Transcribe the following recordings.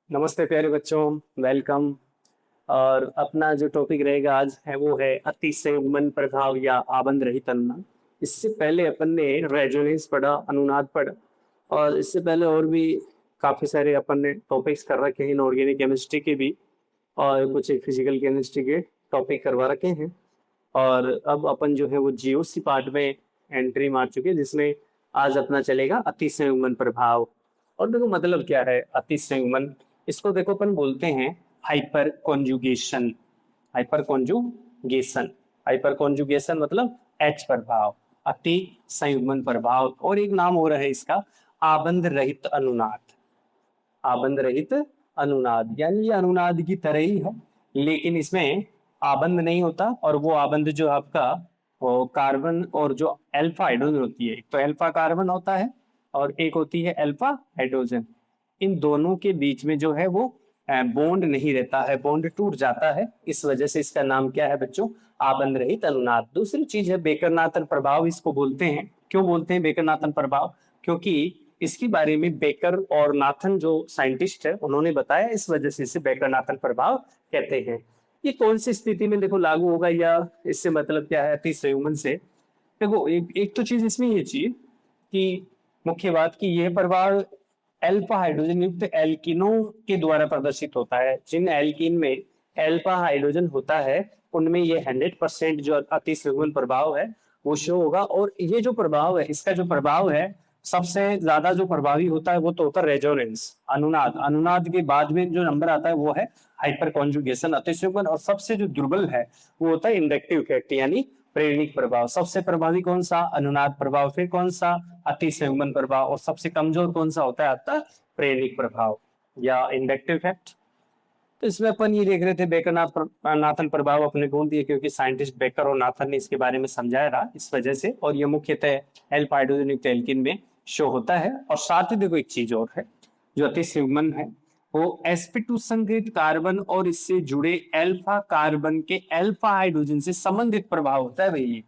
नमस्ते प्यारे बच्चों, वेलकम। और अपना जो टॉपिक रहेगा आज है वो है अतिसंयुग्मन प्रभाव या आबंध रहित अनुनाद। इससे पहले अपन ने रेजोनेंस पढ़ा, अनुनाद पढ़ा, और इससे पहले और भी काफी सारे अपन ने टॉपिक्स कर रखे हैं, इनऑर्गेनिक केमिस्ट्री के भी और कुछ फिजिकल केमिस्ट्री के टॉपिक करवा रखे हैं। और अब अपन जो है वो जीओसी पार्ट में एंट्री मार चुके हैं, जिसमें आज अपना चलेगा अतिसंयुग्मन प्रभाव। और देखो मतलब क्या है अतिसंयुग्मन, इसको देखो अपन बोलते हैं hyper conjugation. Hyper conjugation, hyper conjugation मतलब एच प्रभाव, अति संयुग्मन प्रभाव। और एक नाम हो रहा है इसका आबंध रहित अनुनाद। आबंध रहित अनुनाद यानी ये अनुनाद की तरह ही है, लेकिन इसमें आबंध नहीं होता। और वो आबंध जो आपका वो कार्बन और जो अल्फा हाइड्रोजन होती है, एक तो अल्फा कार्बन होता है और एक होती है अल्फा हाइड्रोजन। इन दोनों के बीच में जो है वो बॉन्ड नहीं रहता है, बॉन्ड टूट जाता है। इस वजह से इसका नाम क्या है बच्चों, आबंध रहित अनुनाद। दूसरी चीज है बेकर-नाथन प्रभाव, इसको बोलते हैं। क्यों बोलते हैं बेकर-नाथन प्रभाव? क्योंकि इसके बारे में बेकर और नाथन जो साइंटिस्ट है उन्होंने बताया, इस वजह से इसे बेकर-नाथन प्रभाव कहते हैं। ये कौन सी स्थिति में देखो लागू होगा, या इससे मतलब क्या है अतिसंयुग्मन से? देखो एक तो चीज इसमें ये चीज कि मुख्य बात कि यह प्रभाव अल्फा हाइड्रोजन युक्त एल्किनों के द्वारा प्रदर्शित होता है। जिन एल्किन में अल्फा हाइड्रोजन होता है उनमें ये 100% जो अतिसंयुग्मन प्रभाव है वो शो होगा। और ये जो प्रभाव है, इसका जो प्रभाव है सबसे ज्यादा जो प्रभावी होता है वो तो होता है रेजोनेंस, अनुनाद। अनुनाद के बाद में जो नंबर आता है वो है हाइपर कॉन्जुगेशन, अतिसंयुग्मन। और सबसे जो दुर्बल है वो होता है इंडक्टिव इफेक्ट यानी प्रेरणिक प्रभाव। सबसे प्रभावी कौन सा? अनुनाद प्रभाव। फिर कौन सा? अतिसंयुग्मन प्रभाव। और सबसे कमजोर कौन सा होता है आपका? प्रेरणिक प्रभाव या इंडक्टिव इफेक्ट। तो इसमें अपन ये देख रहे थे नाथन प्रभाव अपने बोल दिए, क्योंकि साइंटिस्ट बेकर और नाथन ने इसके बारे में समझाया रहा, इस वजह से। और ये मुख्यतः एल्फा हाइड्रोजन युक्त एल्किन में शो होता है। और साथ ही देखो एक चीज और है जो अतिसंयुग्मन है, वो sp2 संकरित कार्बन और इससे जुड़े अल्फा कार्बन के अल्फा हाइड्रोजन से संबंधित प्रभाव होता है भाई,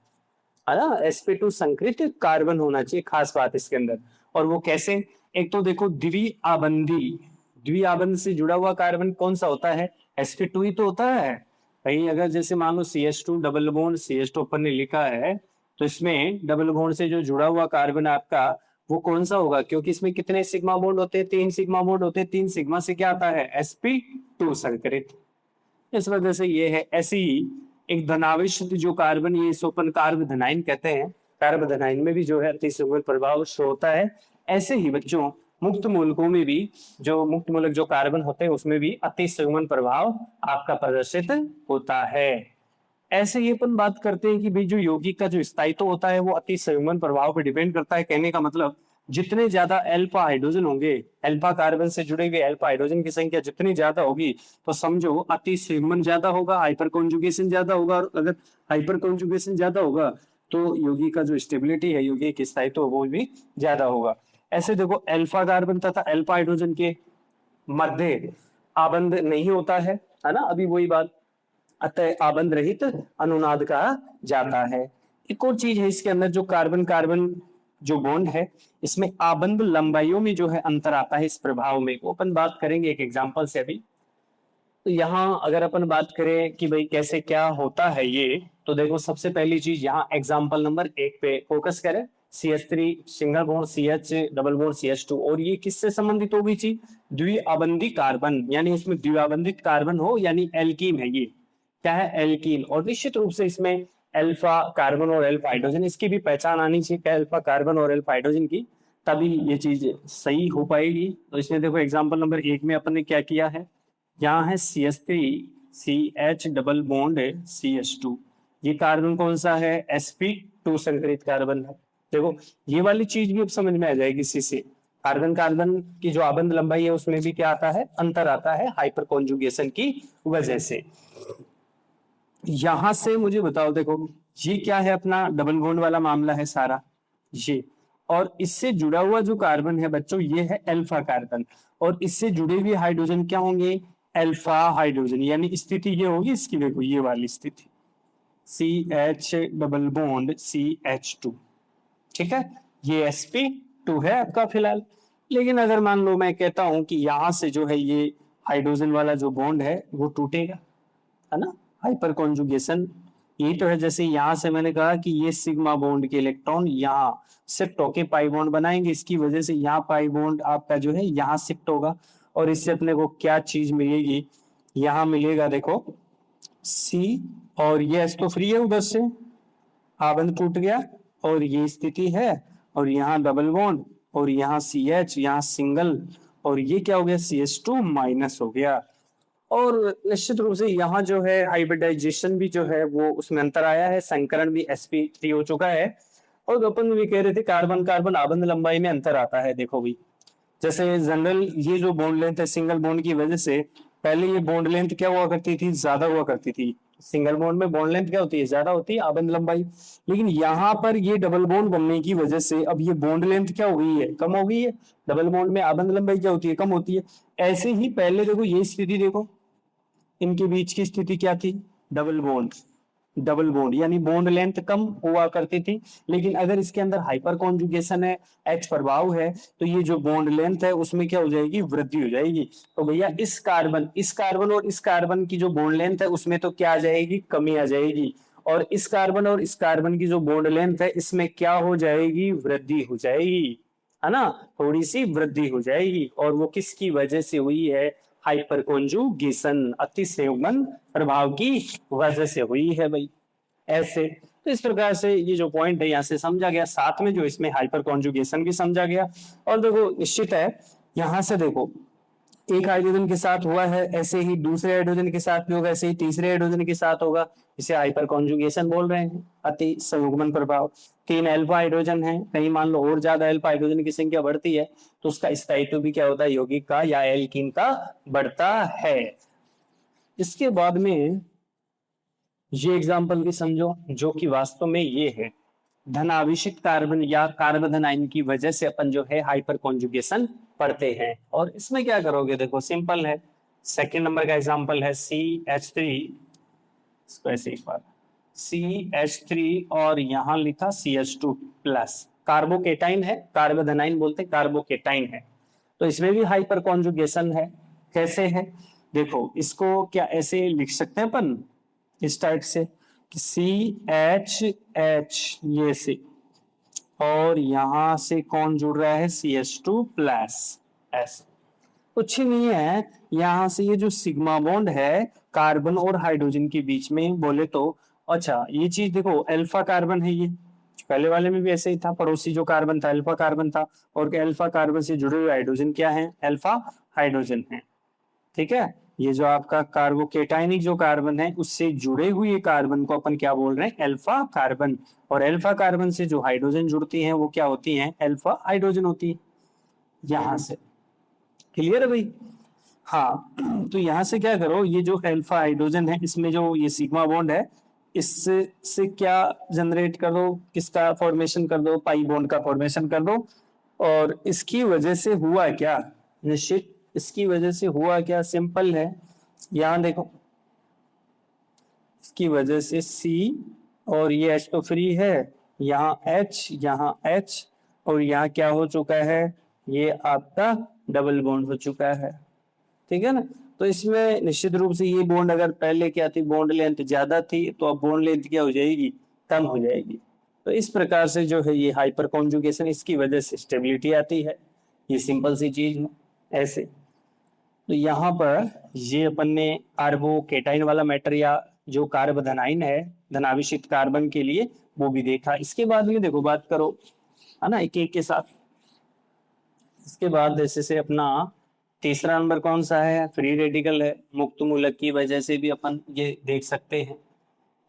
है ना। sp2 संकरित कार्बन होना चाहिए, खास बात इसके अंदर। और वो कैसे? एक तो देखो द्विआबंधी, द्विआबंध से जुड़ा हुआ कार्बन कौन सा होता है? sp2 ही तो होता है। कहीं अगर जैसे मान लो CH2 डबल बॉन्ड CH2 अपन ने लिखा है, तो इसमें डबल बॉन्ड से जो जुड़ा हुआ कार्बन आपका वो कौन सा होगा? क्योंकि इसमें कितने सिग्मा बॉन्ड होते हैं? 3 सिग्मा बॉन्ड होते हैं। 3 सिग्मा से क्या आता है? sp2 संकरित। इस वजह से ये है। ऐसे ही एक धनावेश जो कार्बन, ये इसको अपन कार्बोधनाइन कहते हैं। कार्बोधनाइन में भी जो है अतिसंयुग्मन प्रभाव शो होता है। ऐसे ही बच्चों मुक्त मूलकों में भी, जो मुक्त मूलक जो कार्बन होते हैं उसमें भी अतिसंयुग्मन प्रभाव आपका प्रदर्शित होता है। ऐसे ही अपन बात करते हैं कि भाई जो यौगिक का जो स्थायित्व होता है वो अतिसंयुग्मन प्रभाव पर डिपेंड करता है। कहने का मतलब जितने ज्यादा अल्फा हाइड्रोजन होंगे, अल्फा कार्बन से जुड़े हुए अल्फा हाइड्रोजन की संख्या जितनी ज्यादा होगी, तो समझो अतिसंयुग्मन ज्यादा होगा, हाइपर कॉन्जुगेशन ज्यादा होगा। और अगर हाइपर कॉन्जुगेशन ज्यादा होगा तो यौगिक का जो स्टेबिलिटी है, यौगिक की स्थायित्व वो भी ज्यादा होगा। ऐसे देखो अल्फा कार्बन तथा अल्फा हाइड्रोजन के मध्य आबंध नहीं होता है ना। अभी वही बात, अतः आबंध रहित अनुनाद कहा जाता है। एक और चीज है इसके अंदर, जो कार्बन कार्बन जो बॉन्ड है, इसमें आबंध लंबाइयों में जो है अंतर आता है इस प्रभाव में, वो अपन बात करेंगे एक एग्जांपल से अभी। तो यहाँ अगर अपन बात करें कि भाई कैसे क्या होता है ये, तो देखो सबसे पहली चीज यहाँ एग्जांपल नंबर 1 पे फोकस करें। CH3 single bond CH double bond CH2, और ये किससे संबंधित होगी चीज? द्विआबंधी कार्बन, यानी इसमें द्विआबंधित कार्बन हो, यानी एल्कीन है ये। क्या है? एल्कीन। और निश्चित रूप से इसमें अल्फा कार्बन और अल्फा हाइड्रोजन, इसकी भी पहचान आनी चाहिए क्या अल्फा कार्बन और अल्फा हाइड्रोजन की, तभी ये चीज सही हो पाएगी। तो इसमें देखो एग्जांपल नंबर 1 में अपन ने क्या किया है, यहाँ है CH3 CH डबल बॉन्ड है CH2। ये कार्बन कौन सा है? sp2 संकरित कार्बन है। देखो ये वाली चीज भी अब समझ में आ जाएगी इसी से। कार्बन कार्बन की जो आबंध लंबाई है उसमें भी क्या आता है? अंतर आता है, हाइपर कॉन्जुगेशन की वजह से। यहां से मुझे बताओ, देखो ये क्या है? अपना डबल बॉन्ड वाला मामला है सारा ये। और इससे जुड़ा हुआ जो कार्बन है बच्चों, ये है अल्फा कार्बन। और इससे जुड़े हुए हाइड्रोजन क्या होंगे? Alpha hydrogen. यानी स्थिति ये होगी इसकी, देखो ये वाली स्थिति CH डबल बॉन्ड CH2। ठीक है, ये sp2 है आपका फिलहाल। लेकिन अगर मान लो मैं कहता हूं कि यहां से जो है ये हाइड्रोजन वाला जो बॉन्ड है वो टूटेगा, है ना, हाइपर कॉन्जुगेशन। यही तो है, जैसे यहाँ से मैंने कहा कि ये सिग्मा बॉन्ड के इलेक्ट्रॉन यहाँ शिफ्ट होके पाई बॉन्ड बनाएंगे, इसकी वजह से यहाँ पाई बॉन्ड आपका जो है यहाँ शिफ्ट होगा, और इससे अपने को क्या चीज मिलेगी, यहाँ मिलेगा देखो सी, और ये एच तो फ्री है उधर से, आबंध टूट गया, और ये स्थिति है, और यहाँ डबल बॉन्ड, और यहाँ सी एच, यहाँ सिंगल, और ये क्या हो गया CH2 माइनस हो गया। और निश्चित रूप से यहाँ जो है हाइब्रिडाइजेशन भी जो है वो उसमें अंतर आया है, संकरण भी sp3 हो चुका है। और अपन भी कह रहे थे कार्बन कार्बन आबंध लंबाई में अंतर आता है। देखो भाई, जैसे जनरल ये जो बॉन्ड लेंथ है सिंगल बॉन्ड की वजह से, पहले ये बॉन्ड लेंथ क्या हुआ करती थी, ज्यादा हुआ करती थी। सिंगल बॉन्ड में बॉन्ड लेंथ क्या होती है, ज्यादा होती है आबंध लंबाई। लेकिन यहाँ पर ये डबल बॉन्ड बनने की वजह से अब ये बॉन्ड लेंथ क्या हो गई है, कम हो गई है। डबल बॉन्ड में आबंध लंबाई क्या होती है, कम होती है। ऐसे ही पहले देखो ये स्थिति देखो, इनके बीच की स्थिति क्या थी, डबल बॉन्ड। डबल बॉन्ड यानी बॉन्ड लेंथ कम हुआ करती थी, लेकिन अगर इसके अंदर हाइपर कॉन्जुगेशन है, H प्रभाव है, तो ये जो बॉन्ड लेंथ है उसमें क्या हो जाएगी, वृद्धि हो जाएगी। तो भैया इस कार्बन और इस कार्बन की जो बॉन्ड लेंथ है उसमें तो क्या आ जाएगी, कमी आ जाएगी, और इस कार्बन की जो बॉन्ड लेंथ है इसमें क्या हो जाएगी, वृद्धि हो जाएगी, है ना, थोड़ी सी वृद्धि हो जाएगी। और वो किसकी वजह से हुई है, हाइपर कॉन्जुगेशन, अतिसंयुग्मन प्रभाव की वजह से हुई है भाई। ऐसे तो इस प्रकार से ये जो पॉइंट है यहाँ से समझा गया, साथ में जो इसमें हाइपर कॉन्जुगेशन भी समझा गया। और देखो निश्चित है यहाँ से देखो एक हाइड्रोजन के साथ हुआ है, ऐसे ही दूसरे हाइड्रोजन के साथ भी होगा, ऐसे ही तीसरे हाइड्रोजन के साथ होगा, इसे हाइपर कॉन्जुगेशन बोल रहे हैं, अति संयुग्मन प्रभाव। 3 अल्फा हाइड्रोजन है, कहीं मान लो और ज्यादा अल्फा हाइड्रोजन की संख्या बढ़ती है तो उसका स्थायित्व भी क्या होता है, यौगिक का या एल्कीन का बढ़ता है। इसके बाद में ये एग्जाम्पल भी समझो जो कि वास्तव में ये है, धनाभिषिक्त कार्बन या कार्बन आयन की वजह से अपन जो है हाइपर कॉन्जुगेशन पढ़ते हैं। और इसमें क्या करोगे, देखो सिंपल है, सेकंड नंबर का एग्जांपल है CH3, इसको ऐसे एक बार CH3 और यहाँ लिखा CH2 प्लस, कार्बोकेटाइन है, कार्बोधनाइन बोलते हैं, कार्बोकेटाइन है। तो इसमें भी हाइपर कॉन्जुगेशन है। कैसे है, देखो इसको क्या ऐसे लिख सकते हैं अपन इस टाइप से कि CH ये से, और यहां से कौन जुड़ रहा है, CH2 प्लस, ऐसे कुछ ही नहीं है। यहां से ये जो सिग्मा बॉन्ड है कार्बन और हाइड्रोजन के बीच में बोले तो, अच्छा ये चीज देखो अल्फा कार्बन है, ये पहले वाले में भी ऐसे ही था, पड़ोसी जो कार्बन था अल्फा कार्बन था, और अल्फा कार्बन से जुड़े हुए हाइड्रोजन क्या है, अल्फा हाइड्रोजन है। ठीक है, ये जो आपका कार्बोकेटाइनिक जो कार्बन है उससे जुड़े हुए कार्बन को अपन क्या बोल रहे हैं, अल्फा कार्बन। और अल्फा कार्बन से जो हाइड्रोजन जुड़ती हैं वो क्या होती हैं, अल्फा हाइड्रोजन होती है। यहां से क्लियर है भाई। हाँ तो यहां से क्या करो, ये जो अल्फा हाइड्रोजन है इसमें जो ये सिग्मा बॉन्ड है, इससे क्या जनरेट कर दो, किसका फॉर्मेशन कर दो, पाई बॉन्ड का फॉर्मेशन कर दो। और इसकी वजह से हुआ क्या, निश्चित इसकी वजह से हुआ क्या, सिंपल है, यहां देखो इसकी वजह से C, और ये H तो फ्री है, यहाँ H, यहाँ H, और यहाँ क्या हो चुका है, ये आपका डबल बॉन्ड हो चुका है। ठीक है ना, तो इसमें निश्चित रूप से ये बॉन्ड अगर पहले क्या थी, बॉन्ड लेंथ ज्यादा थी, तो अब बॉन्ड लेंथ क्या हो जाएगी, कम हो जाएगी। तो इस प्रकार से जो है ये हाइपर कॉन्जुगेशन, इसकी वजह से स्टेबिलिटी आती है। ये सिंपल सी चीज है ऐसे। तो यहाँ पर ये अपन ने कार्बोकेटाइन वाला मैटर या जो कार्बोधनाइन है धनाभिषिक्त कार्बन के लिए वो भी देखा। इसके बाद में देखो बात करो, है ना, एक एक के साथ। इसके बाद जैसे से अपना तीसरा नंबर कौन सा है, फ्री रेडिकल है, मुक्त मूलक की वजह से भी अपन ये देख सकते हैं।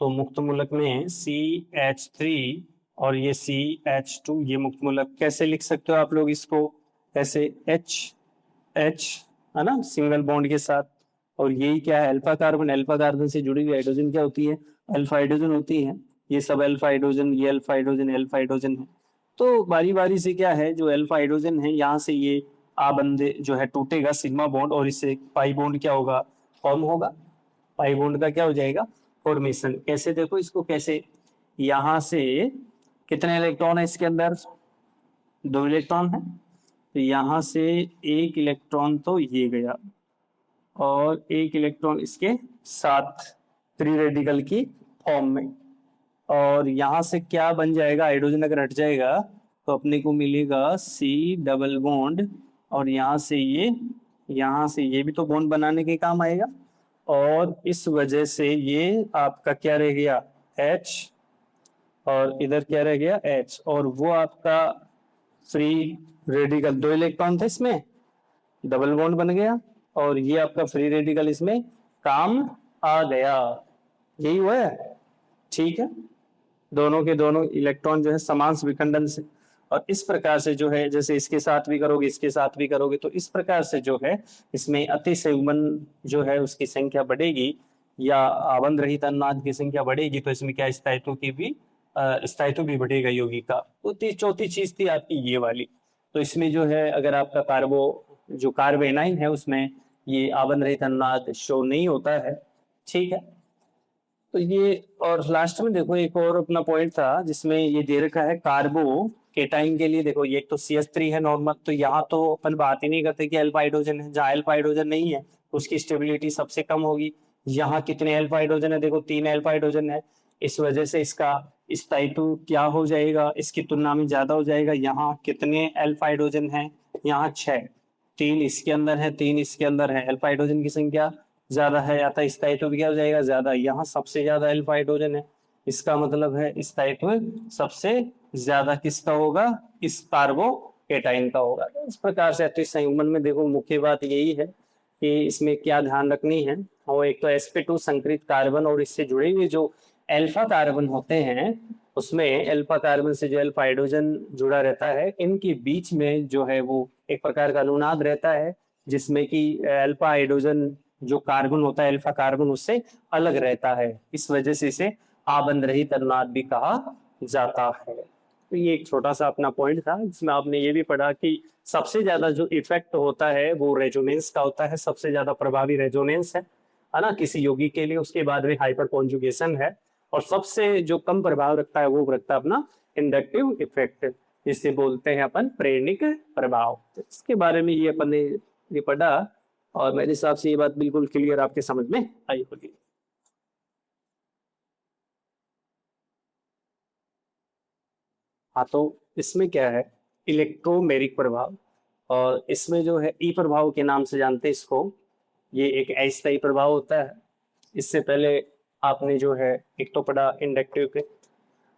तो मुक्त मूलक में CH3 और ये CH2, ये मुक्त मूलक कैसे लिख सकते हो आप लोग इसको, ऐसे H है ना, सिंगल बॉन्ड के साथ, और यही क्या है, अल्फा कार्बन से जुड़ी हुई हाइड्रोजन क्या होती है, अल्फा हाइड्रोजन होती है। ये सब अल्फा हाइड्रोजन, ये अल्फा हाइड्रोजन, अल्फा हाइड्रोजन है। तो बारी बारी से क्या है, जो अल्फा हाइड्रोजन है यहाँ से ये आबंध जो है टूटेगा सिग्मा बॉन्ड, और इससे पाई बॉन्ड क्या होगा, फॉर्म होगा। पाई बॉन्ड का क्या हो जाएगा, फॉर्मेशन। कैसे देखो इसको, कैसे, यहाँ से कितने इलेक्ट्रॉन है इसके अंदर, 2 इलेक्ट्रॉन है, तो यहाँ से 1 इलेक्ट्रॉन तो ये गया, और एक इलेक्ट्रॉन इसके साथ फ्री रेडिकल की फॉर्म में। और यहाँ से क्या बन जाएगा, हाइड्रोजन अगर हट जाएगा तो अपने को मिलेगा सी डबल बॉन्ड, और यहाँ से ये भी तो बॉन्ड बनाने के काम आएगा, और इस वजह से ये आपका क्या रह गया, H, और इधर क्या रह गया, H, और वो आपका फ्री रेडिकल, दो इलेक्ट्रॉन थे इसमें, डबल बॉन्ड बन गया, और ये आपका फ्री रेडिकल इसमें काम आ गया। यही हुआ है, ठीक है। दोनों के दोनों इलेक्ट्रॉन जो है समान विखंडन से, और इस प्रकार से जो है, जैसे इसके साथ भी करोगे इसके साथ भी करोगे, तो इस प्रकार से जो है इसमें अतिसंयुग्मन जो है उसकी संख्या बढ़ेगी, या आबंध रहित अनुनाद की संख्या बढ़ेगी, तो इसमें क्या स्थायित्व की भी स्थायित्व भी बढ़ेगा यौगिक का। तो चौथी चीज थी आपकी ये वाली। तो इसमें जो है अगर आपका जो कार्बोनाइन है उसमें ये आबंध रहित अनुनाद शो नहीं होता है, ठीक है। तो ये, और लास्ट में देखो एक और अपना पॉइंट था जिसमें ये दे रखा है कार्बो केटाइन के लिए। देखो ये तो CH3 है नॉर्मल, तो यहाँ तो अपन बात ही नहीं करते कि अल्फा हाइड्रोजन है। जहाँ अल्फा हाइड्रोजन नहीं है उसकी स्टेबिलिटी सबसे कम होगी। यहाँ कितने अल्फा हाइड्रोजन है, देखो 3 अल्फा हाइड्रोजन है, इस वजह से इसका स्थायित्व क्या हो जाएगा, इसकी तुलना में ज्यादा हो जाएगा। यहाँ कितने अल्फा हाइड्रोजन है, यहाँ 6, 3 इसके अंदर है 3 इसके अंदर है, अल्फा हाइड्रोजन की संख्या ज्यादा है, या तो स्थायित्व भी क्या हो जाएगा, ज्यादा। यहाँ सबसे ज्यादा अल्फा हाइड्रोजन है, इसका मतलब है स्थायित्व सबसे ज्यादा किसका होगा, इस कार्बोकेटाइन का होगा। इस प्रकार से अतिश संयुग्मन में देखो मुख्य बात यही है कि इसमें क्या ध्यान रखनी है, और एक तो sp2 संकरित कार्बन और इससे जुड़े हुए जो अल्फा कार्बन होते हैं, उसमें अल्फा कार्बन से जो अल्फा हाइड्रोजन जुड़ा रहता है, इनके बीच में जो है वो एक प्रकार का अनुनाद रहता है, जिसमें कि अल्फा हाइड्रोजन जो कार्बन होता है अल्फा कार्बन उससे अलग रहता है। इस वजह से इसे आबंध रहित अनुनाद भी कहा जाता है। तो ये एक छोटा सा अपना पॉइंट था जिसमें आपने ये भी पढ़ा कि सबसे ज्यादा जो इफेक्ट होता है वो रेजोनेंस का होता है, सबसे ज्यादा प्रभावी रेजोनेंस है ना, किसी यौगिक के लिए। उसके बाद में हाइपर कॉन्जुगेशन है, और सबसे जो कम प्रभाव रखता है वो रखता है अपना इंडक्टिव इफेक्ट, जिसे बोलते हैं अपन प्रेरणिक प्रभाव। तो इसके बारे में ये अपन ने ये पढ़ा, और मेरे हिसाब से ये बात बिल्कुल क्लियर आपके समझ में आई होगी। हाँ, तो इसमें क्या है, इलेक्ट्रोमेरिक प्रभाव, और इसमें जो है ई प्रभाव के नाम से जानते हैं इसको। ये एक अस्थायी प्रभाव होता है। इससे पहले आपने जो है एक तो पढ़ा इंडक्टिव के,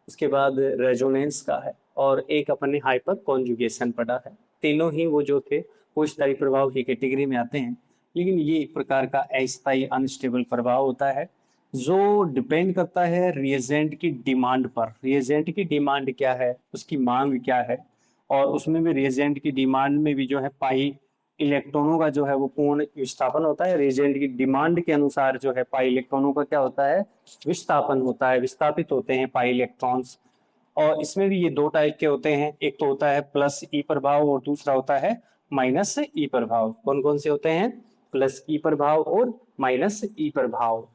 उसके बाद रेजोनेंस का है, और एक अपन ने हाइपर कॉन्जुगेशन पढ़ा है। तीनों ही वो जो थे वो स्थायी प्रभाव की कैटेगरी में आते हैं, लेकिन ये एक प्रकार का अस्थायी अनस्टेबल प्रभाव होता है जो डिपेंड करता है रिएजेंट की डिमांड पर। रिएजेंट की डिमांड क्या है, उसकी मांग क्या है, और उसमें भी रिएजेंट की डिमांड में भी जो है पाई इलेक्ट्रॉनों का जो है वो पूर्ण विस्थापन होता है। रिएजेंट की डिमांड के अनुसार जो है पाई इलेक्ट्रॉनों का क्या होता है, विस्थापन होता है, विस्थापित होते हैं पाई इलेक्ट्रॉन्स। और इसमें भी ये दो टाइप के होते हैं, एक तो होता है प्लस ई प्रभाव और दूसरा होता है माइनस ई प्रभाव। कौन कौन से होते हैं, प्लस ई प्रभाव और माइनस ई प्रभाव।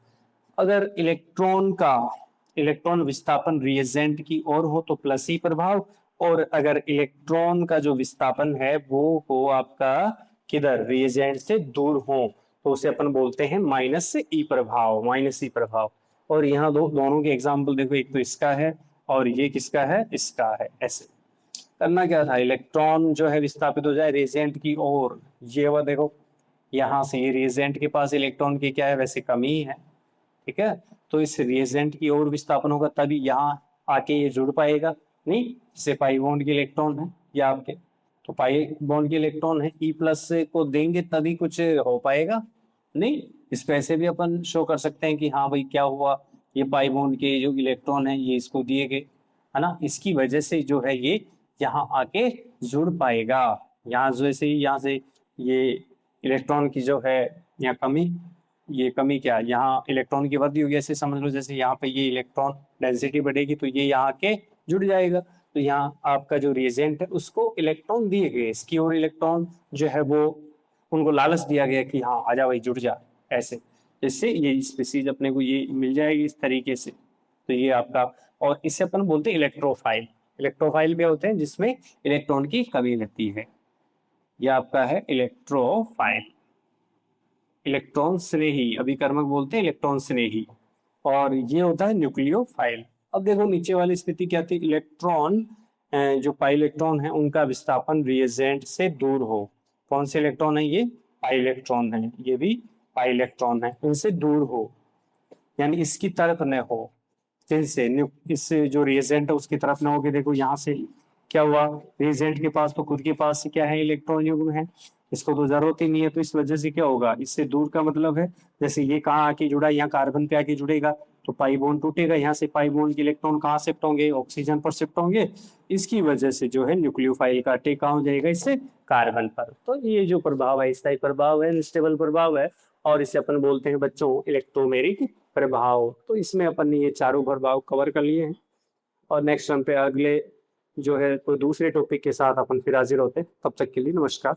अगर इलेक्ट्रॉन विस्थापन रिएजेंट की ओर हो तो प्लस ई प्रभाव, और अगर इलेक्ट्रॉन का जो विस्थापन है वो हो आपका किधर, रिएजेंट से दूर हो, तो उसे अपन बोलते हैं माइनस ई प्रभाव, माइनस ई प्रभाव। और यहाँ दोनों के एग्जाम्पल देखो, एक तो इसका है और ये किसका है, इसका है। ऐसे करना क्या था, इलेक्ट्रॉन जो है विस्थापित हो जाए रिएजेंट की ओर, ये वो देखो यहाँ से ये रिएजेंट के पास इलेक्ट्रॉन की क्या है, वैसे कमी है, ठीक है। तो इस रिएजेंट की ओर विस्थापन होगा तभी यहाँ आके ये जुड़ पाएगा, नहीं जैसे पाई बॉन्ड के इलेक्ट्रॉन है या आपके, तो पाई बॉन्ड के इलेक्ट्रॉन है, ई प्लस को देंगे तभी कुछ हो पाएगा, नहीं। इस पे ऐसे भी अपन शो कर सकते हैं कि हाँ भाई क्या हुआ, ये पाई बॉन्ड के जो इलेक्ट्रॉन है ये इसको दिए गए, है ना, इसकी वजह से जो है ये यहाँ आके जुड़ पाएगा। यहाँ जैसे ही यहाँ से ये इलेक्ट्रॉन की जो है यहाँ कमी, ये कमी क्या, यहाँ इलेक्ट्रॉन की वृद्धि होगी, ऐसे समझ लो जैसे यहाँ पे ये इलेक्ट्रॉन डेंसिटी बढ़ेगी तो ये यहाँ के जुड़ जाएगा। तो यहाँ आपका जो रिएजेंट है उसको इलेक्ट्रॉन दिए गए, इसकी और इलेक्ट्रॉन जो है वो उनको लालच दिया गया कि हाँ आजा भाई जुड़ जा, ऐसे इससे ये स्पीसीज अपने को ये मिल जाएगी इस तरीके से। तो ये आपका, और इससे अपन बोलते हैं इलेक्ट्रोफाइल। इलेक्ट्रोफाइल भी होते हैं जिसमें इलेक्ट्रॉन की कमी रहती है, यह आपका है इलेक्ट्रोफाइल। इलेक्ट्रॉन स्नेही, अभिकर्मक बोलते हैं इलेक्ट्रॉन स्नेही, और ये होता है न्यूक्लियोफाइल। अब देखो नीचे वाली स्थिति क्या थी, इलेक्ट्रॉन जो पाई इलेक्ट्रॉन है उनका विस्थापन रिएजेंट से दूर हो। कौन से इलेक्ट्रॉन है ये, पाई इलेक्ट्रॉन है, ये भी पाई इलेक्ट्रॉन है, इनसे दूर हो, यानी इसकी तरफ न हो, जिनसे इस जो रिएजेंट है उसकी तरफ ना होगी। देखो यहाँ से क्या हुआ, रिएजेंट के पास तो खुद के पास क्या है, इलेक्ट्रॉन युग्म है, इसको तो जरूरत ही नहीं है, तो इस वजह से क्या होगा, इससे दूर का मतलब है जैसे ये कहाँ आके जुड़ा, यहाँ कार्बन पे आके जुड़ेगा तो पाई बॉन्ड टूटेगा, यहाँ से पाई बॉन्ड के इलेक्ट्रॉन कहाँ शिफ्ट होंगे, ऑक्सीजन पर शिफ्ट होंगे, इसकी वजह से जो है न्यूक्लियोफाइल का अटैक कहाँ हो जाएगा, इससे कार्बन पर। तो ये जो प्रभाव है स्थायी प्रभाव है, अनस्टेबल प्रभाव है, और इसे अपन बोलते हैं बच्चों इलेक्ट्रोमेरिक प्रभाव। तो इसमें अपन ने ये चारों प्रभाव कवर कर लिए हैं, और नेक्स्ट टाइम पे अगले जो है कोई दूसरे टॉपिक के साथ अपन फिर हाजिर होते हैं। तब तक के लिए नमस्कार।